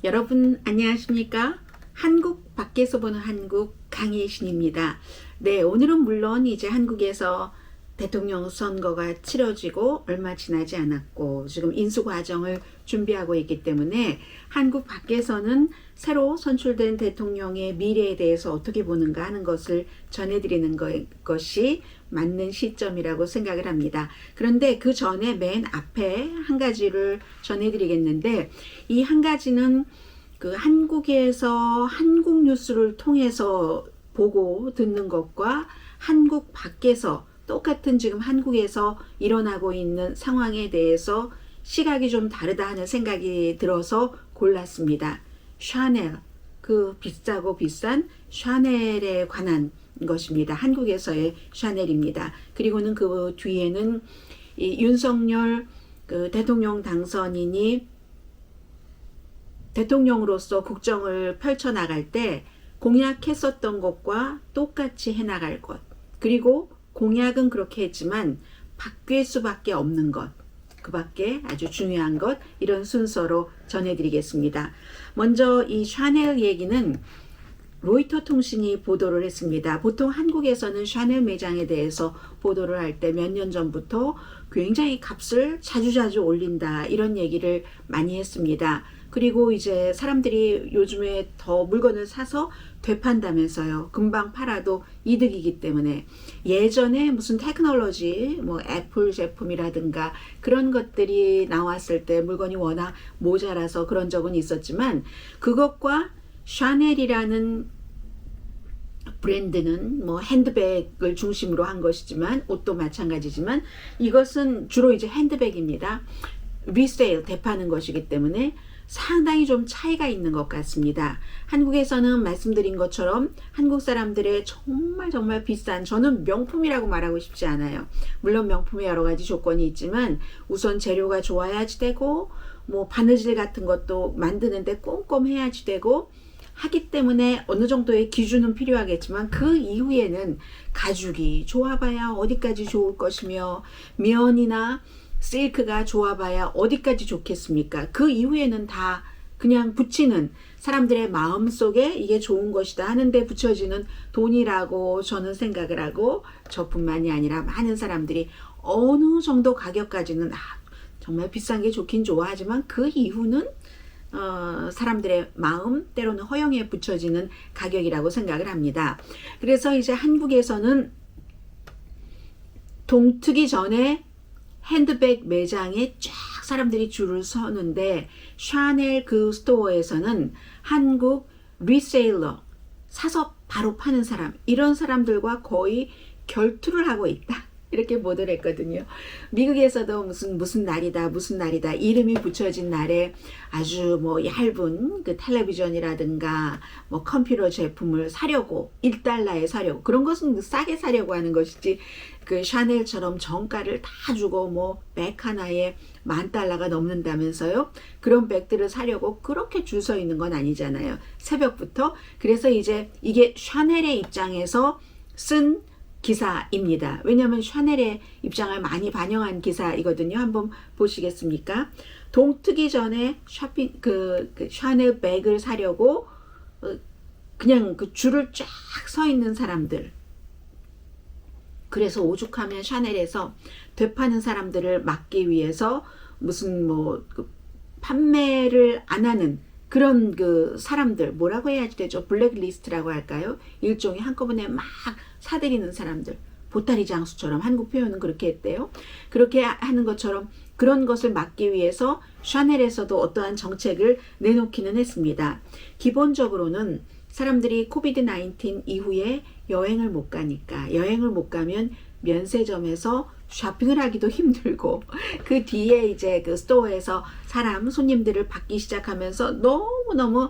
여러분 안녕하십니까? 한국 밖에서 보는 한국 강예신입니다. 네, 오늘은 물론 이제 한국에서 대통령 선거가 치러지고 얼마 지나지 않았고 지금 인수 과정을 준비하고 있기 때문에 한국 밖에서는 새로 선출된 대통령의 미래에 대해서 어떻게 보는가 하는 것을 전해드리는 것이 맞는 시점이라고 생각을 합니다. 그런데 그 전에 맨 앞에 한 가지를 전해드리겠는데, 이 한 가지는 그 한국에서 한국 뉴스를 통해서 보고 듣는 것과 한국 밖에서 똑같은 지금 한국에서 일어나고 있는 상황에 대해서 시각이 좀 다르다 하는 생각이 들어서 골랐습니다. 샤넬, 그 비싸고 비싼 샤넬에 관한 것입니다. 한국에서의 샤넬입니다. 그리고는 그 뒤에는 이 윤석열 그 대통령 당선인이 대통령으로서 국정을 펼쳐나갈 때 공약했었던 것과 똑같이 해나갈 것, 그리고 공약은 그렇게 했지만 바뀔 수밖에 없는 것, 그 밖에 아주 중요한 것, 이런 순서로 전해드리겠습니다. 먼저 이 샤넬 얘기는 로이터 통신이 보도를 했습니다. 보통 한국에서는 샤넬 매장에 대해서 보도를 할 때 몇 년 전부터 굉장히 값을 자주자주 올린다, 이런 얘기를 많이 했습니다. 그리고 이제 사람들이 요즘에 더 물건을 사서 되판다면서요. 금방 팔아도 이득이기 때문에. 예전에 무슨 테크놀로지, 뭐 애플 제품이라든가 그런 것들이 나왔을 때 물건이 워낙 모자라서 그런 적은 있었지만, 그것과 샤넬이라는 브랜드는 뭐 핸드백을 중심으로 한 것이지만, 옷도 마찬가지지만, 이것은 주로 이제 핸드백입니다. 리세일, 되파는 것이기 때문에 상당히 좀 차이가 있는 것 같습니다. 한국에서는 말씀드린 것처럼 한국 사람들의 정말 비싼, 저는 명품이라고 말하고 싶지 않아요. 물론 명품에 여러 가지 조건이 있지만 우선 재료가 좋아야지 되고, 뭐 바느질 같은 것도 만드는데 꼼꼼해야지 되고 하기 때문에 어느 정도의 기준은 필요하겠지만, 그 이후에는 가죽이 좋아봐야 어디까지 좋을 것이며, 면이나 실크가 좋아봐야 어디까지 좋겠습니까? 그 이후에는 다 그냥 붙이는, 사람들의 마음속에 이게 좋은 것이다 하는데 붙여지는 돈이라고 저는 생각을 하고, 저뿐만이 아니라 많은 사람들이 어느 정도 가격까지는 정말 비싼 게 좋긴 좋아하지만 그 이후는 사람들의 마음, 때로는 허영에 붙여지는 가격이라고 생각을 합니다. 그래서 이제 한국에서는 동트기 전에 핸드백 매장에 쫙 사람들이 줄을 서는데, 샤넬 그 스토어에서는 한국 리세일러, 사서 바로 파는 사람, 이런 사람들과 거의 결투를 하고 있다, 이렇게 보도를 했거든요. 미국에서도 무슨 날이다 이름이 붙여진 날에 아주 뭐 얇은 그 텔레비전이라든가 뭐 컴퓨터 제품을 사려고, 1달러에 사려고, 그런 것은 싸게 사려고 하는 것이지, 그 샤넬처럼 정가를 다 주고 뭐 백 하나에 $10,000가 넘는다면서요. 그런 백들을 사려고 그렇게 줄 서 있는 건 아니잖아요, 새벽부터. 그래서 이제 이게 샤넬의 입장에서 쓴 기사입니다. 왜냐하면 샤넬의 입장을 많이 반영한 기사이거든요. 한번 보시겠습니까? 동트기 전에 그 샤넬 백을 사려고 그냥 그 줄을 쫙 서 있는 사람들. 그래서 오죽하면 샤넬에서 되파는 사람들을 막기 위해서 무슨 뭐 판매를 안 하는 그런 그 사람들, 뭐라고 해야 되죠? 블랙리스트라고 할까요? 일종의 한꺼번에 막 사들이는 사람들, 보따리 장수처럼, 한국 표현은 그렇게 했대요. 그렇게 하는 것처럼 그런 것을 막기 위해서 샤넬에서도 어떠한 정책을 내놓기는 했습니다. 기본적으로는 사람들이 코비드 19 이후에 여행을 못 가니까, 여행을 못 가면 면세점에서 쇼핑을 하기도 힘들고, 그 뒤에 이제 그 스토어에서 손님들을 받기 시작하면서 너무너무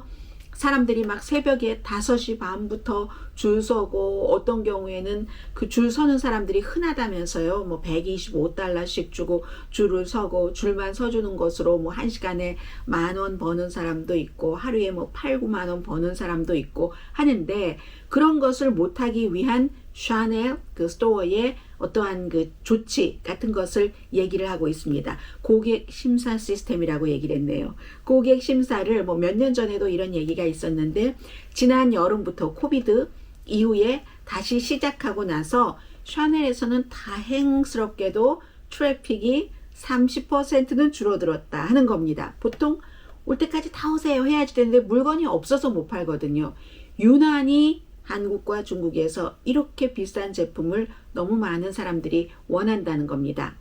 사람들이 막 새벽에 5시 반부터 줄 서고, 어떤 경우에는 그 줄 서는 사람들이 흔하다면서요. 뭐 $125씩 주고 줄을 서고, 줄만 서주는 것으로 뭐 1시간에 $10,000 버는 사람도 있고, 하루에 뭐 8, 9만 원 버는 사람도 있고 하는데, 그런 것을 못하기 위한 샤넬 그 스토어의 어떠한 그 조치 같은 것을 얘기를 하고 있습니다. 고객 심사 시스템이라고 얘기를 했네요. 고객 심사를 뭐 몇 년 전에도 이런 얘기가 있었는데 지난 여름부터 코비드 이후에 다시 시작하고 나서 샤넬에서는 다행스럽게도 트래픽이 30%는 줄어들었다 하는 겁니다. 보통 올 때까지 다 오세요 해야지 되는데 물건이 없어서 못 팔거든요. 유난히 한국과 중국에서 이렇게 비싼 제품을 너무 많은 사람들이 원한다는 겁니다.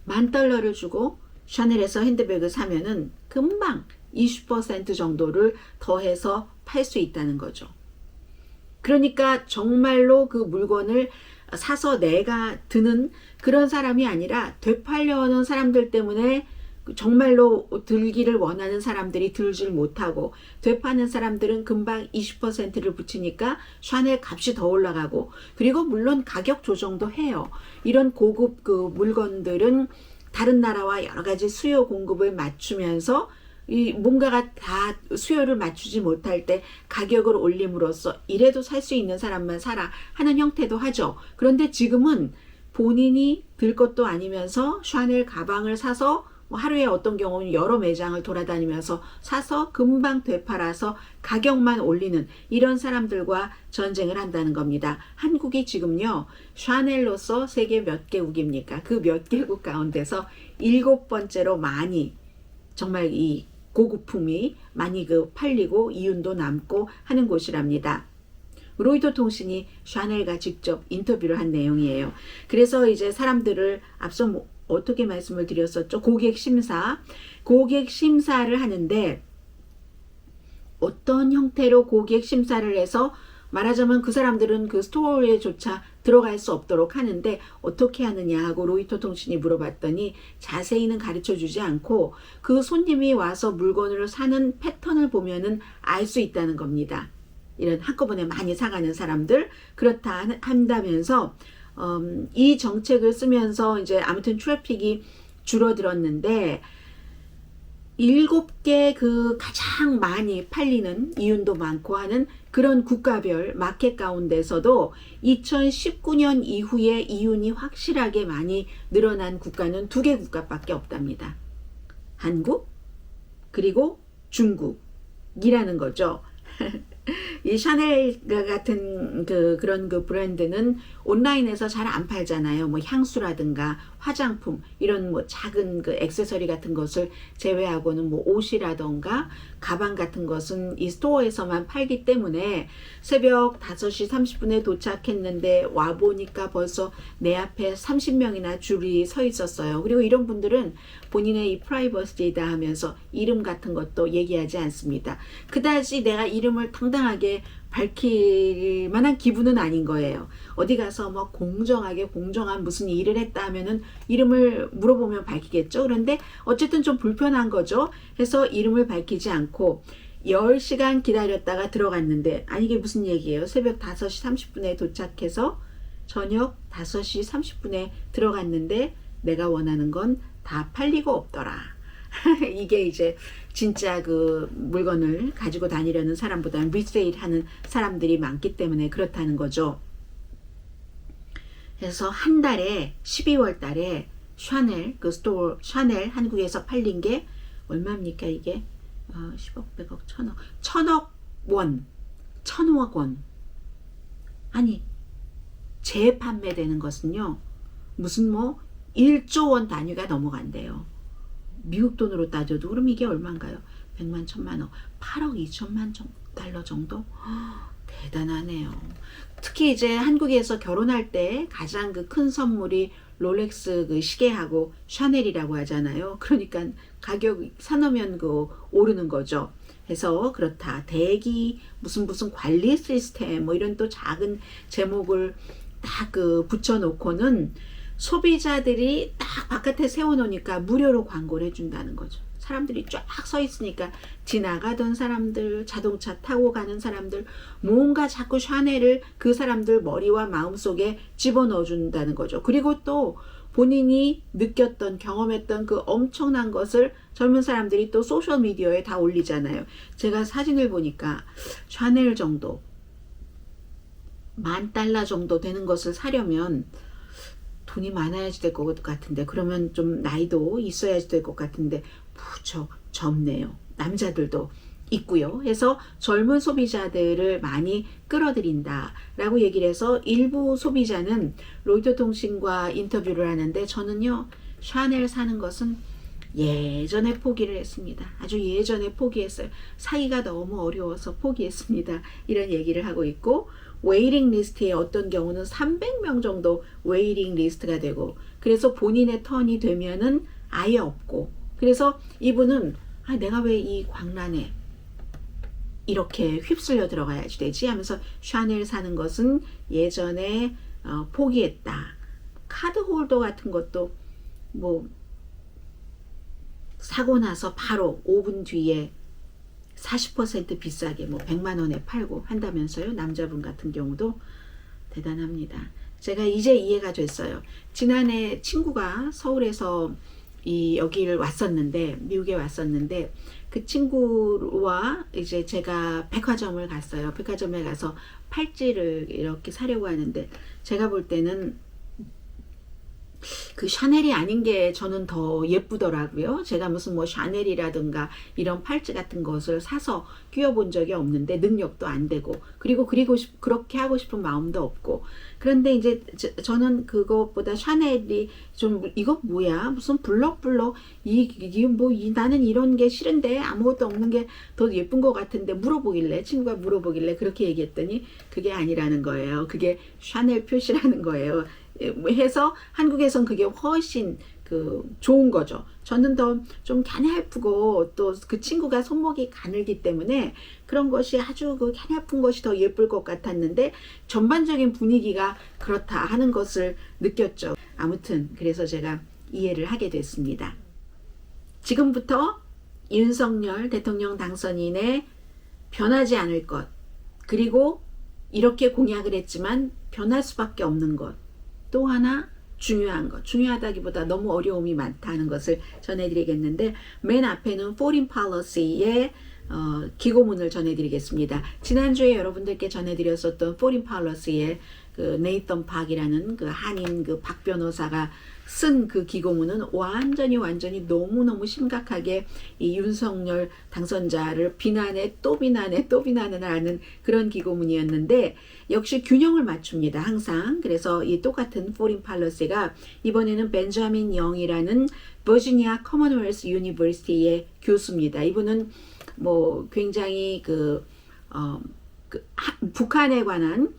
$10,000를 주고 샤넬에서 핸드백을 사면은 금방 20% 정도를 더해서 팔 수 있다는 거죠. 그러니까 정말로 그 물건을 사서 내가 드는 그런 사람이 아니라 되팔려는 사람들 때문에 정말로 들기를 원하는 사람들이 들질 못하고 되파는 사람들은 금방 20%를 붙이니까 샤넬 값이 더 올라가고 그리고 물론 가격 조정도 해요. 이런 고급 그 물건들은 다른 나라와 여러 가지 수요 공급을 맞추면서 이 뭔가가 다 수요를 맞추지 못할 때 가격을 올림으로써 이래도 살 수 있는 사람만 사라 하는 형태도 하죠. 그런데 지금은 본인이 들 것도 아니면서 샤넬 가방을 사서 하루에 어떤 경우는 여러 매장을 돌아다니면서 사서 금방 되팔아서 가격만 올리는 이런 사람들과 전쟁을 한다는 겁니다. 한국이 지금요 샤넬로서 세계 몇 개국입니까? 그 몇 개국 가운데서 7번째로 많이 정말 이 고급품이 많이 그 팔리고 이윤도 남고 하는 곳이랍니다. 로이터 통신이 샤넬과 직접 인터뷰를 한 내용이에요. 그래서 이제 사람들을 앞서 어떻게 말씀을 드렸었죠? 고객 심사를 하는데 어떤 형태로 고객 심사를 해서 말하자면 그 사람들은 그 스토어에조차 들어갈 수 없도록 하는데 어떻게 하느냐 하고 로이터 통신이 물어봤더니 자세히는 가르쳐 주지 않고 그 손님이 와서 물건을 사는 패턴을 보면은 알 수 있다는 겁니다. 이런 한꺼번에 많이 사가는 사람들 그렇다 한다면서 이 정책을 쓰면서 이제 아무튼 트래픽이 줄어들었는데 7개 그 가장 많이 팔리는 이윤도 많고 하는 그런 국가별 마켓 가운데서도 2019년 이후에 이윤이 확실하게 많이 늘어난 국가는 2개 국가밖에 없답니다. 한국 그리고 중국이라는 거죠. 이 샤넬 같은 그런 그 브랜드는 온라인에서 잘 안 팔잖아요. 뭐 향수라든가 화장품 이런 뭐 작은 그 액세서리 같은 것을 제외하고는 뭐 옷이라든가 가방 같은 것은 이 스토어에서만 팔기 때문에 새벽 5시 30분에 도착했는데 와 보니까 벌써 내 앞에 30명이나 줄이 서 있었어요. 그리고 이런 분들은 본인의 이 프라이버시다 하면서 이름 같은 것도 얘기하지 않습니다. 그다지 내가 이름을 당당하게 밝힐 만한 기분은 아닌 거예요. 어디 가서 뭐 공정한 무슨 일을 했다 하면은 이름을 물어보면 밝히겠죠. 그런데 어쨌든 좀 불편한 거죠. 해서 이름을 밝히지 않고 10시간 기다렸다가 들어갔는데 아니 이게 무슨 얘기예요? 새벽 5시 30분에 도착해서 저녁 5시 30분에 들어갔는데 내가 원하는 건 다 팔리고 없더라. 이게 이제 진짜 그 물건을 가지고 다니려는 사람보다는 리세일 하는 사람들이 많기 때문에 그렇다는 거죠. 그래서 한 달에 12월 달에 샤넬 그 스토어 샤넬 한국에서 팔린 게 얼마입니까 이게? 10억, 100억, 1000억, 1000억 원. 아니 재판매되는 것은요 무슨 뭐 1조 원 단위가 넘어간대요. 미국 돈으로 따져도 그럼 이게 얼마인가요? 100만, 1000만억, 8억 2천만 달러 정도? 대단하네요. 특히 이제 한국에서 결혼할 때 가장 그 큰 선물이 롤렉스 그 시계하고 샤넬이라고 하잖아요. 그러니까 가격 사놓으면 그 오르는 거죠. 해서 그렇다. 대기 무슨 관리 시스템 뭐 이런 또 작은 제목을 딱 그 붙여놓고는 소비자들이 딱 바깥에 세워놓으니까 무료로 광고를 해준다는 거죠. 사람들이 쫙 서 있으니까 지나가던 사람들, 자동차 타고 가는 사람들 뭔가 자꾸 샤넬을 그 사람들 머리와 마음속에 집어넣어 준다는 거죠. 그리고 또 본인이 느꼈던 경험했던 그 엄청난 것을 젊은 사람들이 또 소셜미디어에 다 올리잖아요. 제가 사진을 보니까 샤넬 정도 $10,000 정도 되는 것을 사려면 돈이 많아야지 될 것 같은데, 그러면 좀 나이도 있어야지 될 것 같은데 무척 젊네요. 남자들도 있고요. 해서 젊은 소비자들을 많이 끌어들인다 라고 얘기를 해서 일부 소비자는 로이터 통신과 인터뷰를 하는데, 저는요 샤넬 사는 것은 예전에 포기를 했습니다. 아주 예전에 포기했어요. 사기가 너무 어려워서 포기했습니다. 이런 얘기를 하고 있고, 웨이팅 리스트에 어떤 경우는 300명 정도 웨이팅 리스트가 되고, 그래서 본인의 턴이 되면은 아예 없고, 그래서 이분은 내가 왜 이 광란에 이렇게 휩쓸려 들어가야지 되지 하면서 샤넬 사는 것은 예전에 포기했다. 카드 홀더 같은 것도 뭐 사고 나서 바로 5분 뒤에 40% 비싸게 뭐 100만 원에 팔고 한다면서요. 남자분 같은 경우도 대단합니다. 제가 이제 이해가 됐어요. 지난해 친구가 서울에서 여기를 왔었는데, 미국에 왔었는데, 그 친구와 이제 제가 백화점을 갔어요. 백화점에 가서 팔찌를 이렇게 사려고 하는데, 제가 볼 때는 그 샤넬이 아닌 게 저는 더 예쁘더라고요. 제가 무슨 뭐 샤넬이라든가 이런 팔찌 같은 것을 사서 끼워본 적이 없는데, 능력도 안 되고, 그리고 그렇게 하고 싶은 마음도 없고. 그런데 이제 저는 그것보다 샤넬이 좀, 이거 뭐야? 무슨 블럭블럭, 나는 이런 게 싫은데, 아무것도 없는 게 더 예쁜 것 같은데, 친구가 물어보길래 그렇게 얘기했더니 그게 아니라는 거예요. 그게 샤넬 표시라는 거예요. 해서 한국에선 그게 훨씬 좋은 거죠. 저는 더 좀 가냘프고, 또 그 친구가 손목이 가늘기 때문에 그런 것이 아주 가냘픈 것이 더 예쁠 것 같았는데, 전반적인 분위기가 그렇다 하는 것을 느꼈죠. 아무튼 그래서 제가 이해를 하게 됐습니다. 지금부터 윤석열 대통령 당선인의 변하지 않을 것, 그리고 이렇게 공약을 했지만 변할 수밖에 없는 것, 또 하나 중요한 것, 중요하다기보다 너무 어려움이 많다는 것을 전해드리겠는데, 맨 앞에는 Foreign Policy의 기고문을 전해드리겠습니다. 지난주에 여러분들께 전해드렸었던 Foreign Policy의 그 네이턴 박이라는 그 한인 그 박 변호사가 쓴 그 기고문은 완전히 너무너무 심각하게 이 윤석열 당선자를 비난해 또 비난을 하는 그런 기고문이었는데, 역시 균형을 맞춥니다. 항상. 그래서 이 똑같은 Foreign Policy가 이번에는 벤자민 영이라는 버지니아 커먼웰스 유니버시티의 교수입니다. 이분은 뭐 굉장히 북한에 관한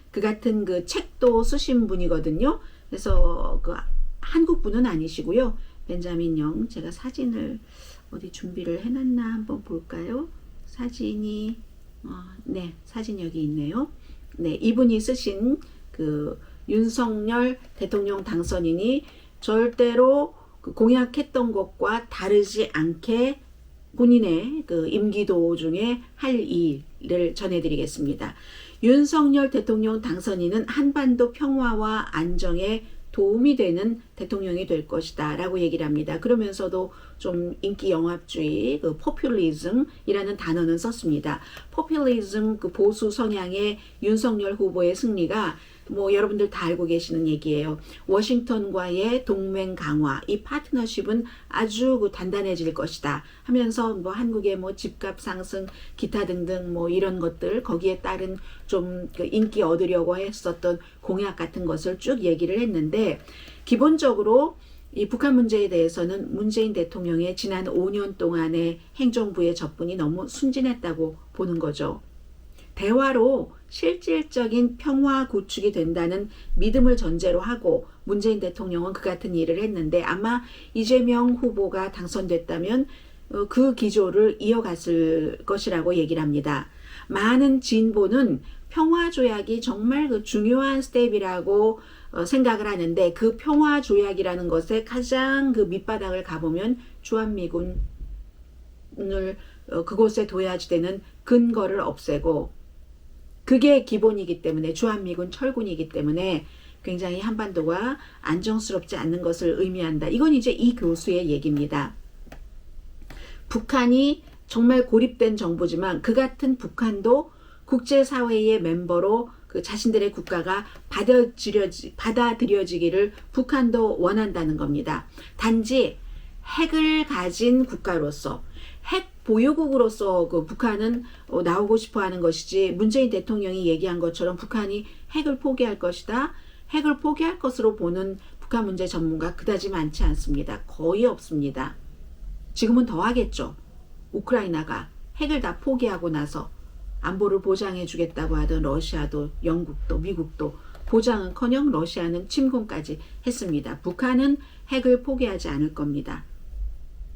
그 같은 그 책도 쓰신 분이거든요. 그래서 한국 분은 아니시고요. 벤자민 영, 제가 사진을 어디 준비를 해놨나 한번 볼까요? 사진이 네, 사진 여기 있네요. 네, 이분이 쓰신 그 윤석열 대통령 당선인이 절대로 공약했던 것과 다르지 않게 본인의 그 임기도 중에 할 일을 전해드리겠습니다. 윤석열 대통령 당선인은 한반도 평화와 안정에 도움이 되는 대통령이 될 것이다 라고 얘기를 합니다. 그러면서도 좀 인기 영합주의, 포퓰리즘이라는 단어는 썼습니다. 포퓰리즘, 보수 성향의 윤석열 후보의 승리가 뭐 여러분들 다 알고 계시는 얘기예요. 워싱턴과의 동맹 강화, 이 파트너십은 아주 단단해질 것이다 하면서 뭐 한국의 뭐 집값 상승, 기타 등등 뭐 이런 것들, 거기에 따른 좀 인기 얻으려고 했었던 공약 같은 것을 쭉 얘기를 했는데, 기본적으로 이 북한 문제에 대해서는 문재인 대통령의 지난 5년 동안의 행정부의 접근이 너무 순진했다고 보는 거죠. 대화로 실질적인 평화 구축이 된다는 믿음을 전제로 하고 문재인 대통령은 그 같은 일을 했는데, 아마 이재명 후보가 당선됐다면 그 기조를 이어갔을 것이라고 얘기를 합니다. 많은 진보는 평화조약이 정말 중요한 스텝이라고 생각을 하는데, 그 평화조약이라는 것에 가장 밑바닥을 가보면 주한미군을 그곳에 둬야지 되는 근거를 없애고, 그게 기본이기 때문에, 주한미군 철군이기 때문에 굉장히 한반도가 안정스럽지 않는 것을 의미한다. 이건 이제 이 교수의 얘기입니다. 북한이 정말 고립된 정부지만 그 같은 북한도 국제사회의 멤버로 그 자신들의 국가가 받아들여지기를 북한도 원한다는 겁니다. 단지 핵을 가진 국가로서, 핵 보유국으로서 그 북한은 나오고 싶어 하는 것이지, 문재인 대통령이 얘기한 것처럼 북한이 핵을 포기할 것이다, 핵을 포기할 것으로 보는 북한 문제 전문가 그다지 많지 않습니다. 거의 없습니다. 지금은 더 하겠죠. 우크라이나가 핵을 다 포기하고 나서 안보를 보장해 주겠다고 하던 러시아도, 영국도, 미국도 보장은커녕 러시아는 침공까지 했습니다. 북한은 핵을 포기하지 않을 겁니다.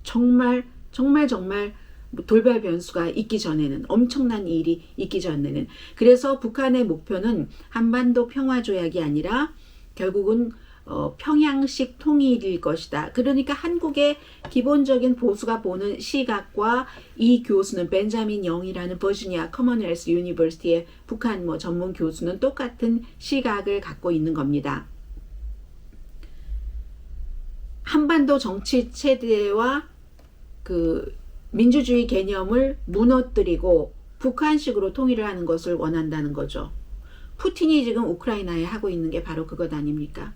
정말 돌발 변수가 있기 전에는, 엄청난 일이 있기 전에는. 그래서 북한의 목표는 한반도 평화 조약이 아니라 결국은 평양식 통일일 것이다. 그러니까 한국의 기본적인 보수가 보는 시각과 이 교수는, 벤자민 영이라는 버지니아 커먼웰스 유니버시티의 북한 전문 교수는 똑같은 시각을 갖고 있는 겁니다. 한반도 정치 체제와 그 민주주의 개념을 무너뜨리고 북한식으로 통일을 하는 것을 원한다는 거죠. 푸틴이 지금 우크라이나에 하고 있는 게 바로 그것 아닙니까?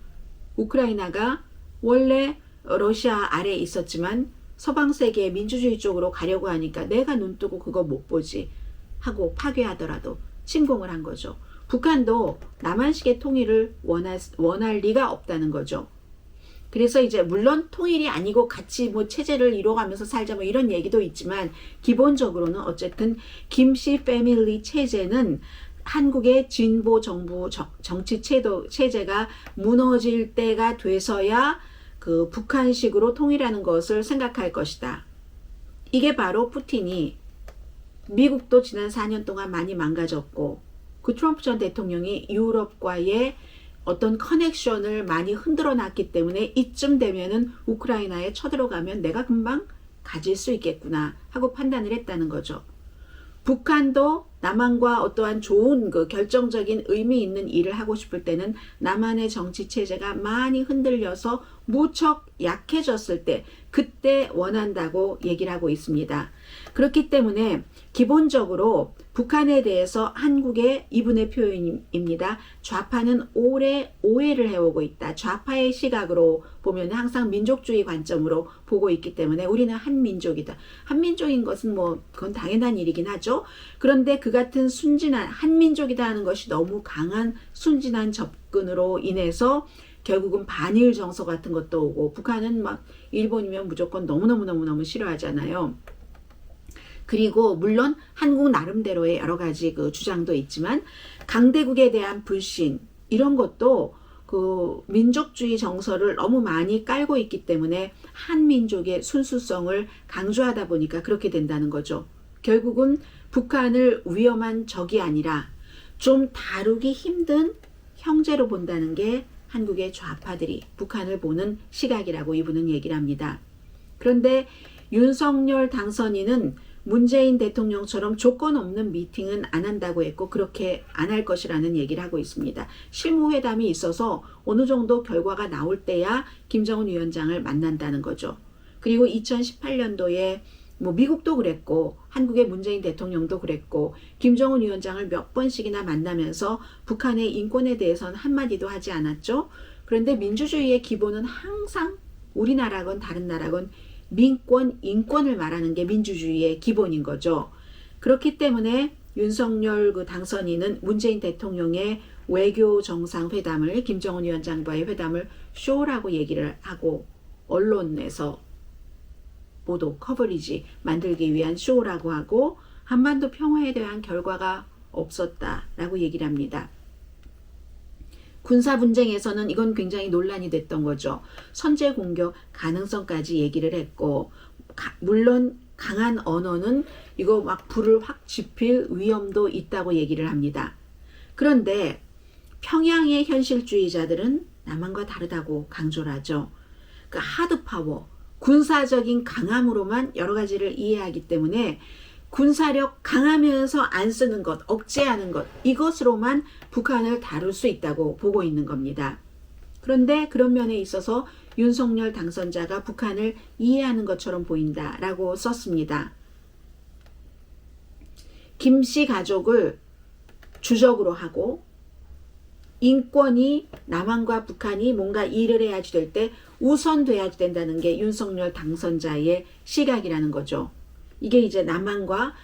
우크라이나가 원래 러시아 아래에 있었지만 서방 세계의 민주주의 쪽으로 가려고 하니까 내가 눈 뜨고 그거 못 보지 하고 파괴하더라도 침공을 한 거죠. 북한도 남한식의 통일을 원할 리가 없다는 거죠. 그래서 이제 물론 통일이 아니고 같이 체제를 이뤄가면서 살자 이런 얘기도 있지만, 기본적으로는 어쨌든 김씨 패밀리 체제는 한국의 진보 정부 정치 체제가 무너질 때가 돼서야 그 북한식으로 통일하는 것을 생각할 것이다. 이게 바로 푸틴이, 미국도 지난 4년 동안 많이 망가졌고 그 트럼프 전 대통령이 유럽과의 어떤 커넥션을 많이 흔들어 놨기 때문에 이쯤 되면은 우크라이나에 쳐들어가면 내가 금방 가질 수 있겠구나 하고 판단을 했다는 거죠. 북한도 남한과 어떠한 좋은 그 결정적인 의미 있는 일을 하고 싶을 때는 남한의 정치 체제가 많이 흔들려서 무척 약해졌을 때, 그때 원한다고 얘기를 하고 있습니다. 그렇기 때문에 기본적으로 북한에 대해서 한국의 이분의 표현입니다. 좌파는 오래 오해를 해오고 있다. 좌파의 시각으로 보면 항상 민족주의 관점으로 보고 있기 때문에 우리는 한민족이다. 한민족인 것은 그건 당연한 일이긴 하죠. 그런데 그 같은 순진한, 한민족이다 하는 것이 너무 강한 순진한 접근으로 인해서 결국은 반일 정서 같은 것도 오고, 북한은 일본이면 무조건 너무너무 싫어하잖아요. 그리고 물론 한국 나름대로의 여러 가지 그 주장도 있지만, 강대국에 대한 불신 이런 것도 그 민족주의 정서를 너무 많이 깔고 있기 때문에 한민족의 순수성을 강조하다 보니까 그렇게 된다는 거죠. 결국은 북한을 위험한 적이 아니라 좀 다루기 힘든 형제로 본다는 게 한국의 좌파들이 북한을 보는 시각이라고 이분은 얘기를 합니다. 그런데 윤석열 당선인은 문재인 대통령처럼 조건 없는 미팅은 안 한다고 했고, 그렇게 안 할 것이라는 얘기를 하고 있습니다. 실무회담이 있어서 어느 정도 결과가 나올 때야 김정은 위원장을 만난다는 거죠. 그리고 2018년도에 미국도 그랬고 한국의 문재인 대통령도 그랬고 김정은 위원장을 몇 번씩이나 만나면서 북한의 인권에 대해서는 한마디도 하지 않았죠. 그런데 민주주의의 기본은 항상 우리나라건 다른 나라건 민권, 인권을 말하는 게 민주주의의 기본인 거죠. 그렇기 때문에 윤석열 그 당선인은 문재인 대통령의 외교 정상회담을, 김정은 위원장과의 회담을 쇼라고 얘기를 하고 언론에서 보도, 커버리지 만들기 위한 쇼라고 하고, 한반도 평화에 대한 결과가 없었다라고 얘기를 합니다. 군사 분쟁에서는 이건 굉장히 논란이 됐던 거죠. 선제 공격 가능성까지 얘기를 했고, 물론 강한 언어는 이거 불을 확 지필 위험도 있다고 얘기를 합니다. 그런데 평양의 현실주의자들은 남한과 다르다고 강조를 하죠. 그 하드 파워, 군사적인 강함으로만 여러 가지를 이해하기 때문에 군사력 강하면서 안 쓰는 것, 억제하는 것, 이것으로만 북한을 다룰 수 있다고 보고 있는 겁니다. 그런데 그런 면에 있어서 윤석열 당선자가 북한을 이해하는 것처럼 보인다라고 썼습니다. 김씨 가족을 주적으로 하고 인권이 남한과 북한이 뭔가 일을 해야지 될 때 우선돼야지 된다는 게 윤석열 당선자의 시각이라는 거죠. 이게 이제 남한과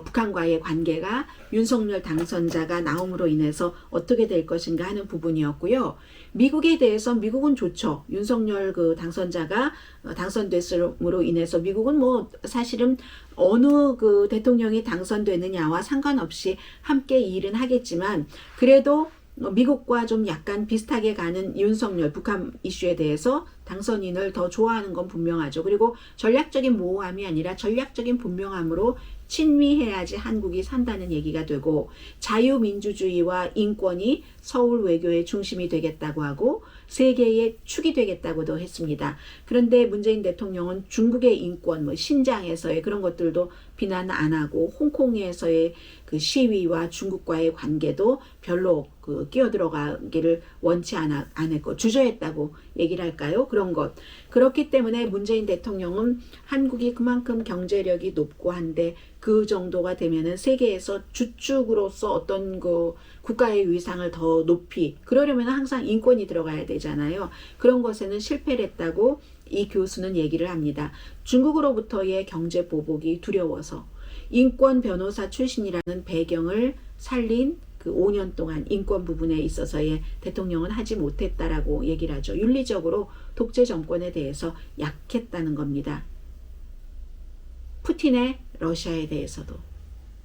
북한과의 관계가 윤석열 당선자가 나옴으로 인해서 어떻게 될 것인가 하는 부분이었고요. 미국에 대해서 미국은 좋죠. 윤석열 그 당선자가 당선됐음으로 인해서 미국은 뭐 사실은 어느 그 대통령이 당선되느냐와 상관없이 함께 일은 하겠지만 그래도 미국과 좀 약간 비슷하게 가는 윤석열 북한 이슈에 대해서 당선인을 더 좋아하는 건 분명하죠. 그리고 전략적인 모호함이 아니라 전략적인 분명함으로 친미해야지 한국이 산다는 얘기가 되고 자유민주주의와 인권이 서울 외교의 중심이 되겠다고 하고 세계의 축이 되겠다고도 했습니다. 그런데 문재인 대통령은 중국의 인권, 뭐 신장에서의 그런 것들도 비난 안 하고 홍콩에서의 그 시위와 중국과의 관계도 별로 그 끼어들어가기를 원치 안 했고 주저했다고 얘기를 할까요? 그런 것. 그렇기 때문에 문재인 대통령은 한국이 그만큼 경제력이 높고 한데 그 정도가 되면은 세계에서 주축으로서 어떤 그 국가의 위상을 더 높이 그러려면 항상 인권이 들어가야 되잖아요. 그런 것에는 실패를 했다고 이 교수는 얘기를 합니다. 중국으로부터의 경제 보복이 두려워서 인권 변호사 출신이라는 배경을 살린 그 5년 동안 인권 부분에 있어서의 대통령은 하지 못했다라고 얘기를 하죠. 윤리적으로 독재 정권에 대해서 약했다는 겁니다. 푸틴의 러시아에 대해서도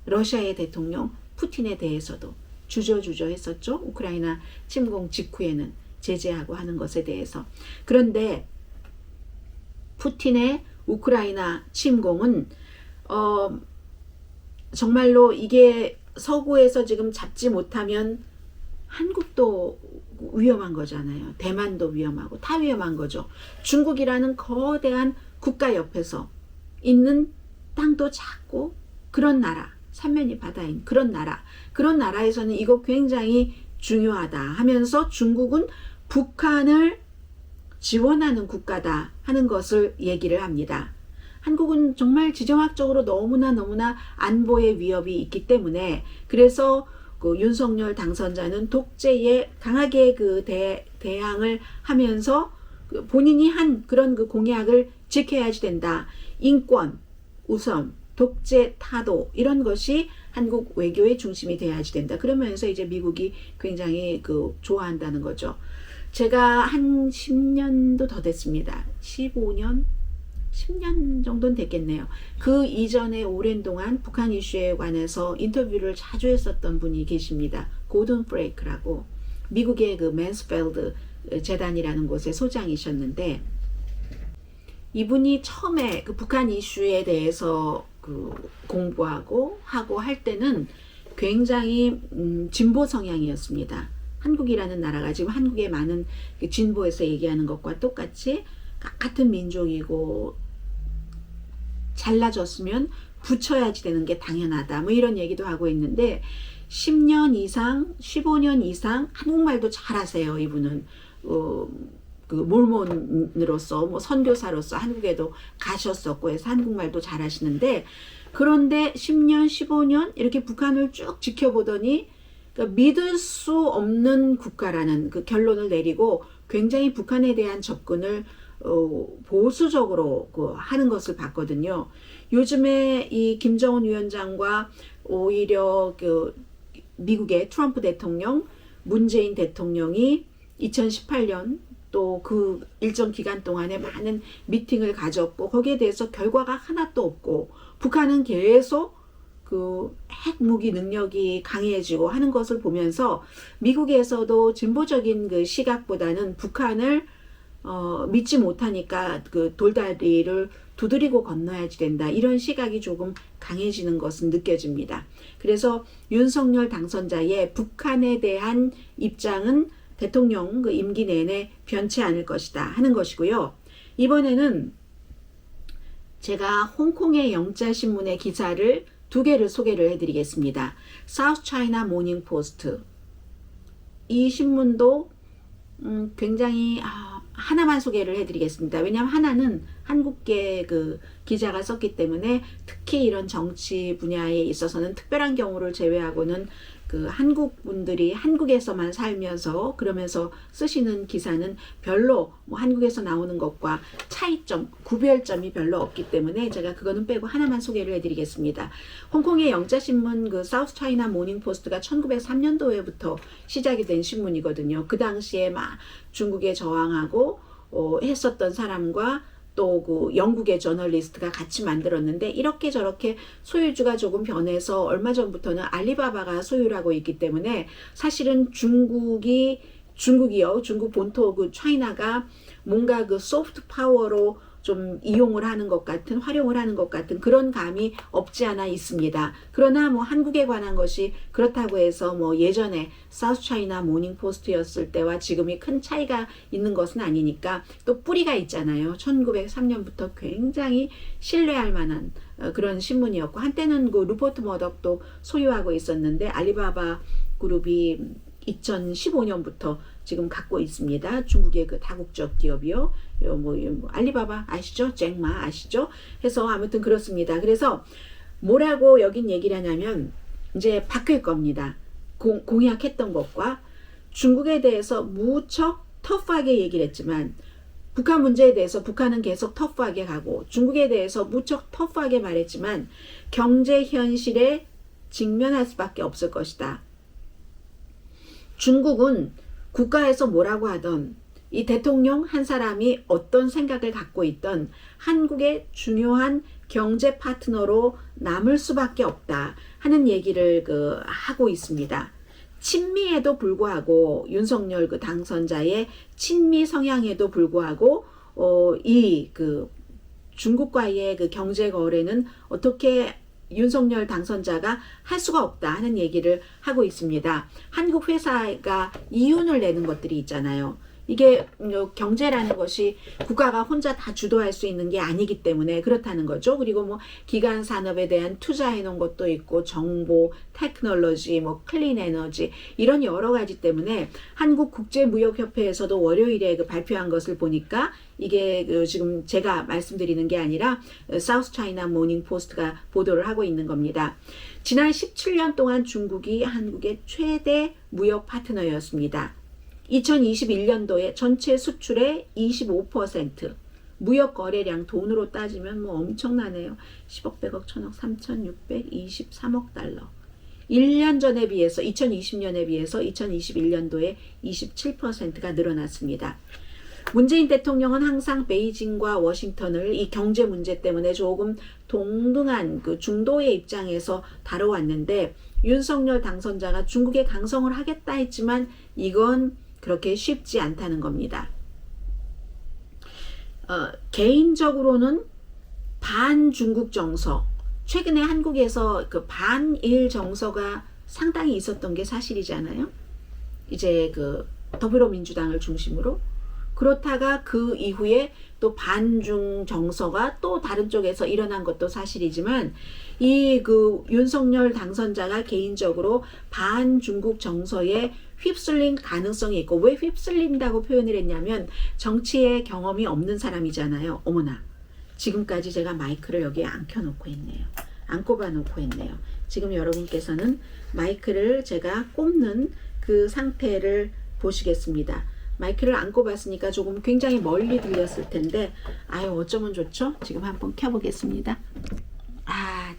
러시아의 대통령 푸틴에 대해서도 주저주저 했었죠. 우크라이나 침공 직후에는 제재하고 하는 것에 대해서. 그런데 푸틴의 우크라이나 침공은 정말로 이게 서구에서 지금 잡지 못하면 한국도 위험한 거잖아요. 대만도 위험하고 다 위험한 거죠. 중국이라는 거대한 국가 옆에서 있는 땅도 작고 그런 나라, 삼면이 바다인 그런 나라에서는 이거 굉장히 중요하다 하면서 중국은 북한을 지원하는 국가다 하는 것을 얘기를 합니다. 한국은 정말 지정학적으로 너무나 안보의 위협이 있기 때문에 그래서 그 윤석열 당선자는 독재에 강하게 그 대항을 하면서 본인이 한 그런 그 공약을 지켜야지 된다. 인권, 우선, 독재 타도 이런 것이 한국 외교의 중심이 돼야지 된다. 그러면서 이제 미국이 굉장히 그 좋아한다는 거죠. 제가 한 10년도 더 됐습니다. 15년? 10년 정도는 됐겠네요. 그 이전에 오랜 동안 북한 이슈에 관해서 인터뷰를 자주 했었던 분이 계십니다. 고든 프레이크라고 미국의 그 맨스펠드 재단이라는 곳의 소장이셨는데 이분이 처음에 그 북한 이슈에 대해서 그 공부하고 하고 할 때는 굉장히 진보 성향이었습니다. 한국이라는 나라가 지금 한국의 많은 그 진보에서 얘기하는 것과 똑같이 같은 민족이고 잘나졌으면 붙여야지 되는 게 당연하다. 뭐 이런 얘기도 하고 있는데 10년 이상, 15년 이상 한국말도 잘하세요. 이분은 그 몰몬으로서 뭐 선교사로서 한국에도 가셨었고 해서 한국말도 잘하시는데 그런데 10년, 15년 이렇게 북한을 쭉 지켜보더니 그러니까 믿을 수 없는 국가라는 그 결론을 내리고 굉장히 북한에 대한 접근을 보수적으로 하는 것을 봤거든요. 요즘에 이 김정은 위원장과 오히려 그 미국의 트럼프 대통령, 문재인 대통령이 2018년 또 그 일정 기간 동안에 많은 미팅을 가졌고 거기에 대해서 결과가 하나도 없고 북한은 계속 그 핵무기 능력이 강해지고 하는 것을 보면서 미국에서도 진보적인 그 시각보다는 북한을 믿지 못하니까 그 돌다리를 두드리고 건너야지 된다. 이런 시각이 조금 강해지는 것은 느껴집니다. 그래서 윤석열 당선자의 북한에 대한 입장은 대통령 그 임기 내내 변치 않을 것이다 하는 것이고요. 이번에는 제가 홍콩의 영자신문의 기사를 2개를 소개를 해드리겠습니다. 사우스 차이나 모닝 포스트. 이 신문도 굉장히 하나만 소개를 해드리겠습니다. 왜냐하면 하나는 한국계 그 기자가 썼기 때문에 특히 이런 정치 분야에 있어서는 특별한 경우를 제외하고는 그 한국 분들이 한국에서만 살면서 그러면서 쓰시는 기사는 별로 뭐 한국에서 나오는 것과 차이점, 구별점이 별로 없기 때문에 제가 그거는 빼고 하나만 소개를 해드리겠습니다. 홍콩의 영자신문 그 사우스 차이나 모닝 포스트가 1903년도에부터 시작이 된 신문이거든요. 그 당시에 막 중국에 저항하고 했었던 사람과 또 그 영국의 저널리스트가 같이 만들었는데 이렇게 저렇게 소유주가 조금 변해서 얼마 전부터는 알리바바가 소유를 하고 있기 때문에 사실은 중국이요. 중국 본토 그 차이나가 뭔가 그 소프트 파워로 좀 이용을 하는 것 같은, 활용을 하는 것 같은 그런 감이 없지 않아 있습니다. 그러나 뭐 한국에 관한 것이 그렇다고 해서 뭐 예전에 사우스 차이나 모닝 포스트였을 때와 지금이 큰 차이가 있는 것은 아니니까 또 뿌리가 있잖아요. 1903년부터 굉장히 신뢰할 만한 그런 신문이었고 한때는 그 루퍼트 머덕도 소유하고 있었는데 알리바바 그룹이 2015년부터 지금 갖고 있습니다. 중국의 그 다국적 기업이요. 뭐 알리바바 아시죠? 잭마 아시죠? 해서 아무튼 그렇습니다. 그래서 뭐라고 여긴 얘기를 하냐면 이제 바뀔 겁니다. 공약했던 것과 중국에 대해서 무척 터프하게 얘기를 했지만 북한 문제에 대해서 북한은 계속 터프하게 가고 중국에 대해서 무척 터프하게 말했지만 경제 현실에 직면할 수밖에 없을 것이다. 중국은 국가에서 뭐라고 하던 이 대통령 한 사람이 어떤 생각을 갖고 있던 한국의 중요한 경제 파트너로 남을 수밖에 없다 하는 얘기를 하고 있습니다. 친미에도 불구하고 윤석열 그 당선자의 친미 성향에도 불구하고 이 중국과의 그 경제 거래는 어떻게 윤석열 당선자가 할 수가 없다 하는 얘기를 하고 있습니다. 한국 회사가 이윤을 내는 것들이 있잖아요. 이게 경제라는 것이 국가가 혼자 다 주도할 수 있는 게 아니기 때문에 그렇다는 거죠. 그리고 뭐 기간 산업에 대한 투자해 놓은 것도 있고 정보, 테크놀로지, 뭐 클린 에너지 이런 여러 가지 때문에 한국국제무역협회에서도 월요일에 발표한 것을 보니까 이게 지금 제가 말씀드리는 게 아니라 사우스 차이나 모닝 포스트가 보도를 하고 있는 겁니다. 지난 17년 동안 중국이 한국의 최대 무역 파트너였습니다. 2021년도에 전체 수출의 25%, 무역 거래량 돈으로 따지면 뭐 엄청나네요. 10억, 100억, 1000억, 3623억 달러. 1년 전에 비해서 2020년에 비해서 2021년도에 27%가 늘어났습니다. 문재인 대통령은 항상 베이징과 워싱턴을 이 경제 문제 때문에 조금 동등한 그 중도의 입장에서 다뤄왔는데 윤석열 당선자가 중국에 강성을 하겠다 했지만 이건 그렇게 쉽지 않다는 겁니다. 개인적으로는 반중국 정서, 최근에 한국에서 그 반일 정서가 상당히 있었던 게 사실이잖아요. 이제 더불어민주당을 중심으로. 그렇다가 그 이후에 또 반중 정서가 또 다른 쪽에서 일어난 것도 사실이지만 이 윤석열 당선자가 개인적으로 반중국 정서에 휩쓸린 가능성이 있고 왜 휩쓸린다고 표현을 했냐면 정치에 경험이 없는 사람이잖아요. 어머나 지금까지 제가 마이크를 여기에 안 켜놓고 있네요. 안 꼽아놓고 있네요. 지금 여러분께서는 마이크를 제가 꼽는 그 상태를 보시겠습니다. 마이크를 안 꼽았으니까 조금 굉장히 멀리 들렸을 텐데 아유 어쩌면 좋죠? 지금 한번 켜보겠습니다.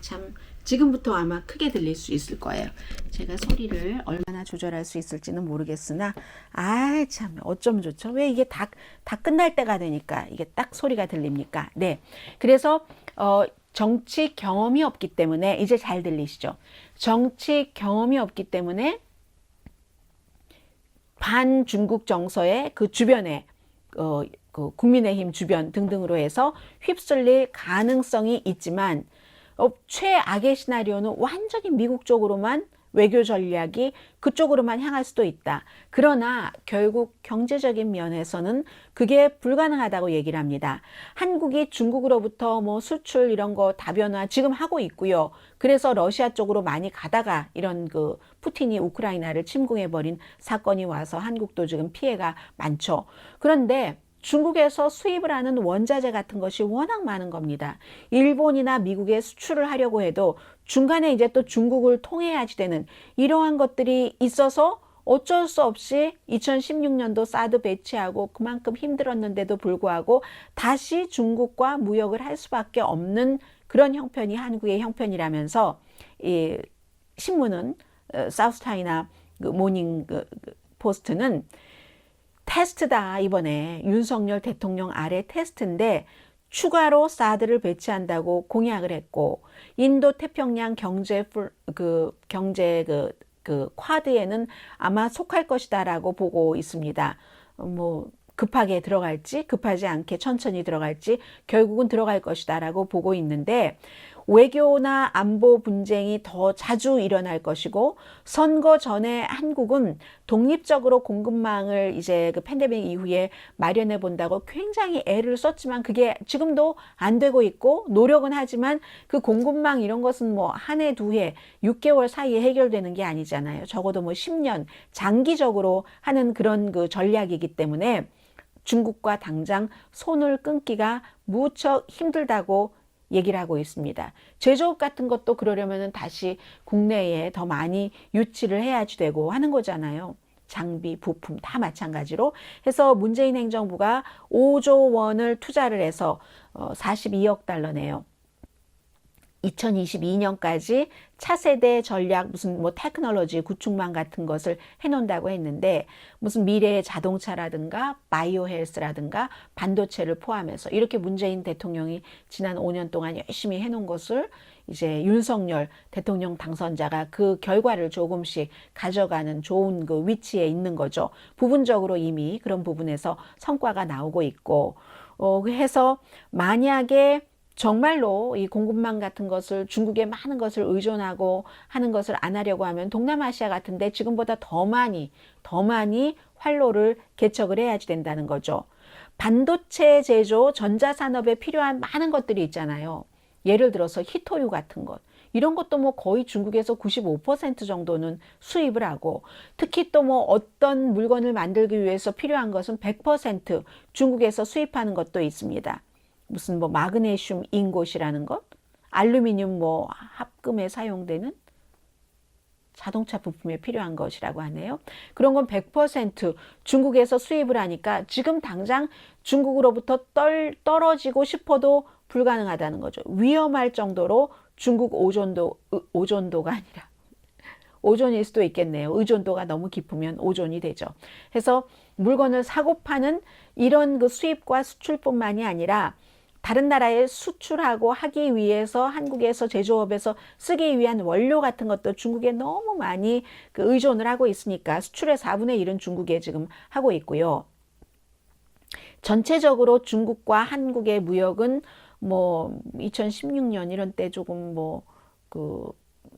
참 지금부터 아마 크게 들릴 수 있을 거예요. 제가 소리를 얼마나 조절할 수 있을지는 모르겠으나 참 어쩌면 좋죠? 왜 이게 다 끝날 때가 되니까 이게 딱 소리가 들립니까? 네. 그래서 정치 경험이 없기 때문에 이제 잘 들리시죠? 정치 경험이 없기 때문에 반중국 정서의 그 주변에 국민의힘 주변 등등으로 해서 휩쓸릴 가능성이 있지만 최악의 시나리오는 완전히 미국 쪽으로만 외교 전략이 그쪽으로만 향할 수도 있다. 그러나 결국 경제적인 면에서는 그게 불가능하다고 얘기를 합니다. 한국이 중국으로부터 뭐 수출 이런 거 다변화 지금 하고 있고요. 그래서 러시아 쪽으로 많이 가다가 이런 푸틴이 우크라이나를 침공해버린 사건이 와서 한국도 지금 피해가 많죠. 그런데 중국에서 수입을 하는 원자재 같은 것이 워낙 많은 겁니다. 일본이나 미국에 수출을 하려고 해도 중간에 이제 또 중국을 통해야지 되는 이러한 것들이 있어서 어쩔 수 없이 2016년도 사드 배치하고 그만큼 힘들었는데도 불구하고 다시 중국과 무역을 할 수밖에 없는 그런 형편이 한국의 형편이라면서 이 신문은 사우스차이나 모닝 포스트는 테스트다, 이번에 윤석열 대통령 아래 테스트인데 추가로 사드를 배치한다고 공약을 했고, 인도 태평양 경제 쿼드에는 아마 속할 것이다라고 보고 있습니다. 뭐 급하게 들어갈지 급하지 않게 천천히 들어갈지 결국은 들어갈 것이다라고 보고 있는데, 외교나 안보 분쟁이 더 자주 일어날 것이고, 선거 전에 한국은 독립적으로 공급망을 이제 그 팬데믹 이후에 마련해 본다고 굉장히 애를 썼지만 그게 지금도 안 되고 있고, 노력은 하지만 그 공급망 이런 것은 뭐 한 해, 두 해, 6개월 사이에 해결되는 게 아니잖아요. 적어도 뭐 10년 장기적으로 하는 그런 그 전략이기 때문에 중국과 당장 손을 끊기가 무척 힘들다고 얘기를 하고 있습니다. 제조업 같은 것도 그러려면 다시 국내에 더 많이 유치를 해야지 되고 하는 거잖아요. 장비, 부품 다 마찬가지로 해서 문재인 행정부가 5조 원을 투자를 해서 42억 달러네요. 2022년까지 차세대 전략 무슨 뭐 테크놀로지 구축망 같은 것을 해놓는다고 했는데, 무슨 미래의 자동차라든가 바이오 헬스라든가 반도체를 포함해서 이렇게 문재인 대통령이 지난 5년 동안 열심히 해놓은 것을 이제 윤석열 대통령 당선자가 그 결과를 조금씩 가져가는 좋은 그 위치에 있는 거죠. 부분적으로 이미 그런 부분에서 성과가 나오고 있고, 해서 만약에 정말로 이 공급망 같은 것을 중국에 많은 것을 의존하고 하는 것을 안 하려고 하면 동남아시아 같은데 지금보다 더 많이 활로를 개척을 해야지 된다는 거죠. 반도체 제조, 전자산업에 필요한 많은 것들이 있잖아요. 예를 들어서 히토류 같은 것. 이런 것도 뭐 거의 중국에서 95% 정도는 수입을 하고, 특히 또 뭐 어떤 물건을 만들기 위해서 필요한 것은 100% 중국에서 수입하는 것도 있습니다. 무슨 뭐 마그네슘 인곳이라는 것, 알루미늄 뭐 합금에 사용되는 자동차 부품에 필요한 것이라고 하네요. 그런 건 100% 중국에서 수입을 하니까 지금 당장 중국으로부터 떨어지고 싶어도 불가능하다는 거죠. 위험할 정도로 중국 오존도가 아니라 오존일 수도 있겠네요. 의존도가 너무 깊으면 오존이 되죠. 그래서 물건을 사고 파는 이런 그 수입과 수출뿐만이 아니라 다른 나라에 수출하고 하기 위해서 한국에서 제조업에서 쓰기 위한 원료 같은 것도 중국에 너무 많이 그 의존을 하고 있으니까 수출의 4분의 1은 중국에 지금 하고 있고요. 전체적으로 중국과 한국의 무역은 뭐 2016년 이런 때 조금 뭐 그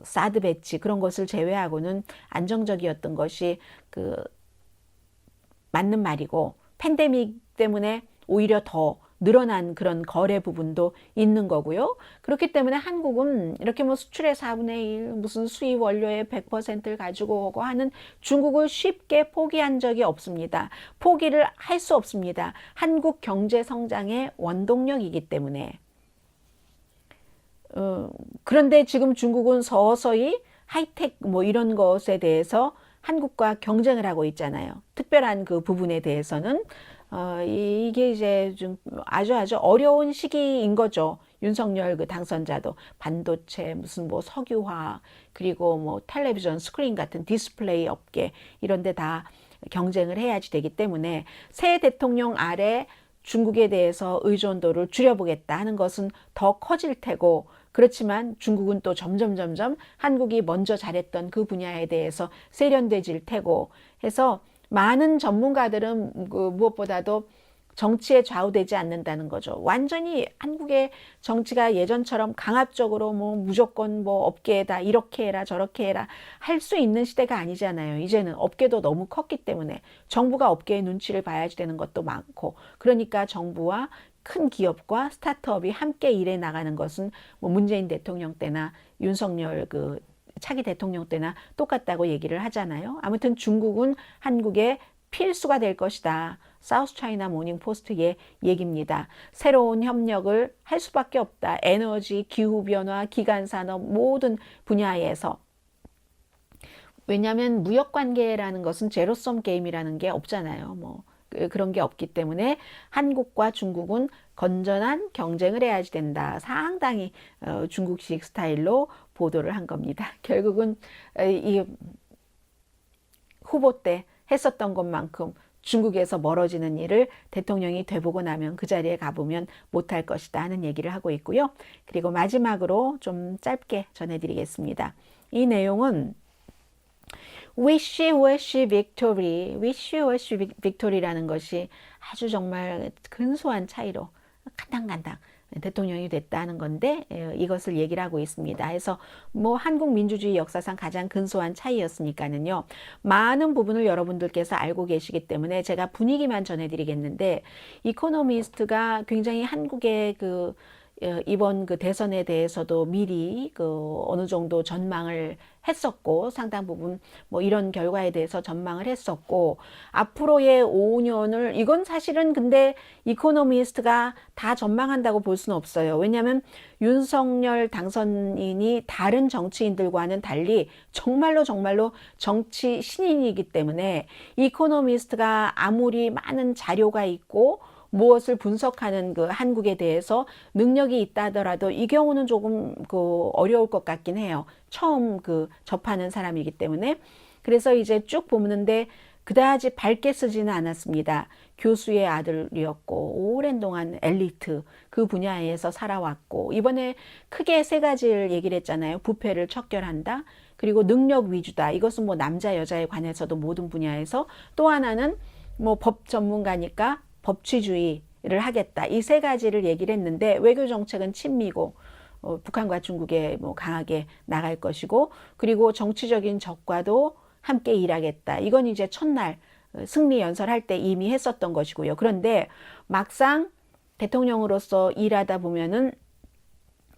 사드 배치 그런 것을 제외하고는 안정적이었던 것이 그 맞는 말이고, 팬데믹 때문에 오히려 더 늘어난 그런 거래 부분도 있는 거고요. 그렇기 때문에 한국은 이렇게 뭐 수출의 4분의 1, 무슨 수입 원료의 100%를 가지고 오고 하는 중국을 쉽게 포기한 적이 없습니다. 포기를 할 수 없습니다. 한국 경제 성장의 원동력이기 때문에. 그런데 지금 중국은 서서히 하이텍 뭐 이런 것에 대해서 한국과 경쟁을 하고 있잖아요. 특별한 그 부분에 대해서는 이게 이제 좀 아주 어려운 시기인 거죠. 윤석열 그 당선자도 반도체, 무슨 뭐 석유화, 그리고 뭐 텔레비전 스크린 같은 디스플레이 업계 이런 데 다 경쟁을 해야지 되기 때문에 새 대통령 아래 중국에 대해서 의존도를 줄여보겠다 하는 것은 더 커질 테고, 그렇지만 중국은 또 점점 한국이 먼저 잘했던 그 분야에 대해서 세련돼질 테고 해서 많은 전문가들은 그 무엇보다도 정치에 좌우되지 않는다는 거죠. 완전히 한국의 정치가 예전처럼 강압적으로 뭐 무조건 뭐 업계에다 이렇게 해라 저렇게 해라 할 수 있는 시대가 아니잖아요. 이제는 업계도 너무 컸기 때문에 정부가 업계의 눈치를 봐야지 되는 것도 많고, 그러니까 정부와 큰 기업과 스타트업이 함께 일해 나가는 것은 뭐 문재인 대통령 때나 윤석열 그 차기 대통령 때나 똑같다고 얘기를 하잖아요. 아무튼 중국은 한국의 필수가 될 것이다. 사우스 차이나 모닝 포스트의 얘기입니다. 새로운 협력을 할 수밖에 없다. 에너지, 기후변화, 기간산업 모든 분야에서. 왜냐하면 무역관계라는 것은 제로섬 게임이라는 게 없잖아요. 뭐 그런 게 없기 때문에 한국과 중국은 건전한 경쟁을 해야지 된다. 상당히 중국식 스타일로 보도를 한 겁니다. 결국은 이 후보 때 했었던 것만큼 중국에서 멀어지는 일을 대통령이 돼보고 나면 그 자리에 가보면 못할 것이다 하는 얘기를 하고 있고요. 그리고 마지막으로 좀 짧게 전해드리겠습니다. 이 내용은 wish victory, wish victory라는 것이 아주 정말 근소한 차이로 간당간당 대통령이 됐다는 건데 이것을 얘기를 하고 있습니다. 그래서 뭐 한국 민주주의 역사상 가장 근소한 차이였으니까는요. 많은 부분을 여러분들께서 알고 계시기 때문에 제가 분위기만 전해드리겠는데 이코노미스트가 굉장히 한국의 이번 대선에 대해서도 미리 어느 정도 전망을 했었고 상당 부분 뭐 이런 결과에 대해서 전망을 했었고 앞으로의 5년을 이건 사실은 근데 이코노미스트가 다 전망한다고 볼 수는 없어요. 왜냐하면 윤석열 당선인이 다른 정치인들과는 달리 정말로 정치 신인이기 때문에 이코노미스트가 아무리 많은 자료가 있고 무엇을 분석하는 한국에 대해서 능력이 있다 하더라도 이 경우는 조금 어려울 것 같긴 해요. 처음 접하는 사람이기 때문에. 그래서 이제 쭉 보는데 그다지 밝게 쓰지는 않았습니다. 교수의 아들이었고 오랜 동안 엘리트 그 분야에서 살아왔고 이번에 크게 세 가지를 얘기를 했잖아요. 부패를 척결한다. 그리고 능력 위주다. 이것은 뭐 남자 여자에 관해서도 모든 분야에서 또 하나는 뭐 법 전문가니까 법치주의를 하겠다. 이 세 가지를 얘기를 했는데 외교 정책은 친미고 북한과 중국에 뭐 강하게 나갈 것이고 그리고 정치적인 적과도 함께 일하겠다. 이건 이제 첫날 승리 연설할 때 이미 했었던 것이고요. 그런데 막상 대통령으로서 일하다 보면은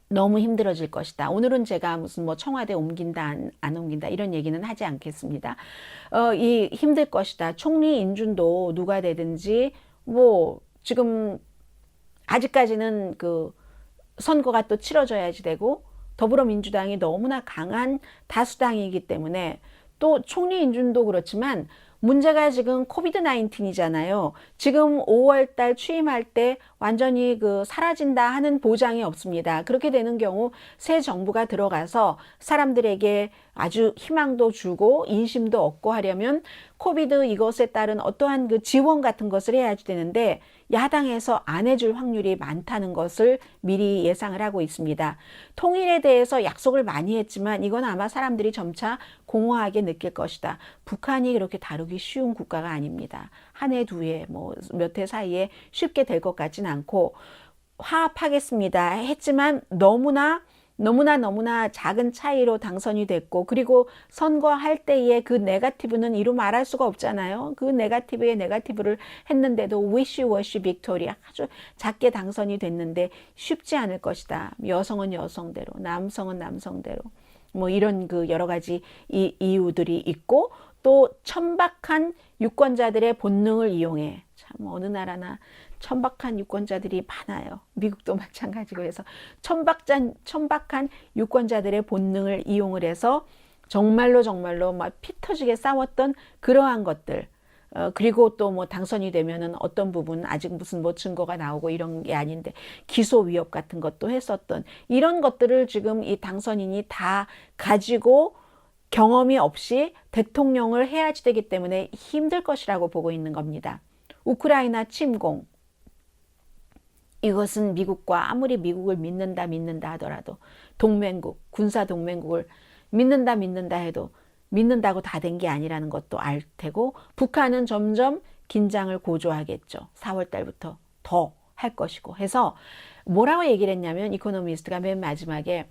너무 힘들어질 것이다. 오늘은 제가 무슨 뭐 청와대 옮긴다 안 옮긴다 이런 얘기는 하지 않겠습니다. 이 힘들 것이다. 총리 인준도 누가 되든지 뭐 지금 아직까지는 선거가 또 치러져야지 되고 더불어민주당이 너무나 강한 다수당이기 때문에 또 총리 인준도 그렇지만 문제가 지금 코비드 19이잖아요. 지금 5월 달 취임할 때 완전히 사라진다 하는 보장이 없습니다. 그렇게 되는 경우 새 정부가 들어가서 사람들에게 아주 희망도 주고 인심도 얻고 하려면 코비드 이것에 따른 어떠한 지원 같은 것을 해야지 되는데 야당에서 안 해줄 확률이 많다는 것을 미리 예상을 하고 있습니다. 통일에 대해서 약속을 많이 했지만 이건 아마 사람들이 점차 공허하게 느낄 것이다. 북한이 그렇게 다루기 쉬운 국가가 아닙니다. 한 해, 두 해, 뭐 몇 해 사이에 쉽게 될 것 같지는 않고 화합하겠습니다 했지만 너무나 작은 차이로 당선이 됐고 그리고 선거할 때의 그 네거티브는 이루 말할 수가 없잖아요. 그 네거티브를 했는데도 wish victory 아주 작게 당선이 됐는데 쉽지 않을 것이다. 여성은 여성대로 남성은 남성대로 뭐 이런 여러 가지 이유들이 있고 또 천박한 유권자들의 본능을 이용해 참 어느 나라나 천박한 유권자들이 많아요. 미국도 마찬가지고 해서 천박한 유권자들의 본능을 이용을 해서 정말로 막 피 터지게 싸웠던 그러한 것들 그리고 또 뭐 당선이 되면은 어떤 부분 아직 무슨 뭐 증거가 나오고 이런 게 아닌데 기소 위협 같은 것도 했었던 이런 것들을 지금 이 당선인이 다 가지고 경험이 없이 대통령을 해야지 되기 때문에 힘들 것이라고 보고 있는 겁니다. 우크라이나 침공 이것은 미국과 아무리 미국을 믿는다 하더라도 동맹국, 군사 동맹국을 믿는다 해도 믿는다고 다 된 게 아니라는 것도 알 테고 북한은 점점 긴장을 고조하겠죠. 4월 달부터 더 할 것이고 해서 뭐라고 얘기를 했냐면 이코노미스트가 맨 마지막에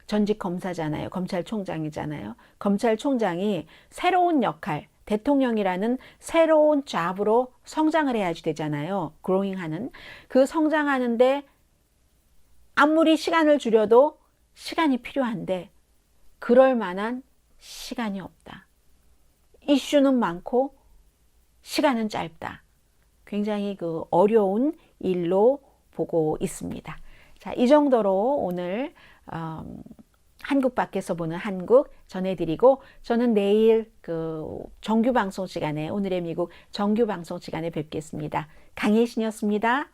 전직 검사잖아요. 검찰총장이잖아요. 검찰총장이 새로운 역할 대통령이라는 새로운 잡으로 성장을 해야지 되잖아요. 그로잉하는 그 성장하는데 아무리 시간을 줄여도 시간이 필요한데 그럴 만한 시간이 없다. 이슈는 많고 시간은 짧다. 굉장히 그 어려운 일로 보고 있습니다. 자, 이 정도로 오늘 한국 밖에서 보는 한국 전해드리고, 저는 내일 그 정규 방송 시간에, 오늘의 미국 정규 방송 시간에 뵙겠습니다. 강혜신이었습니다.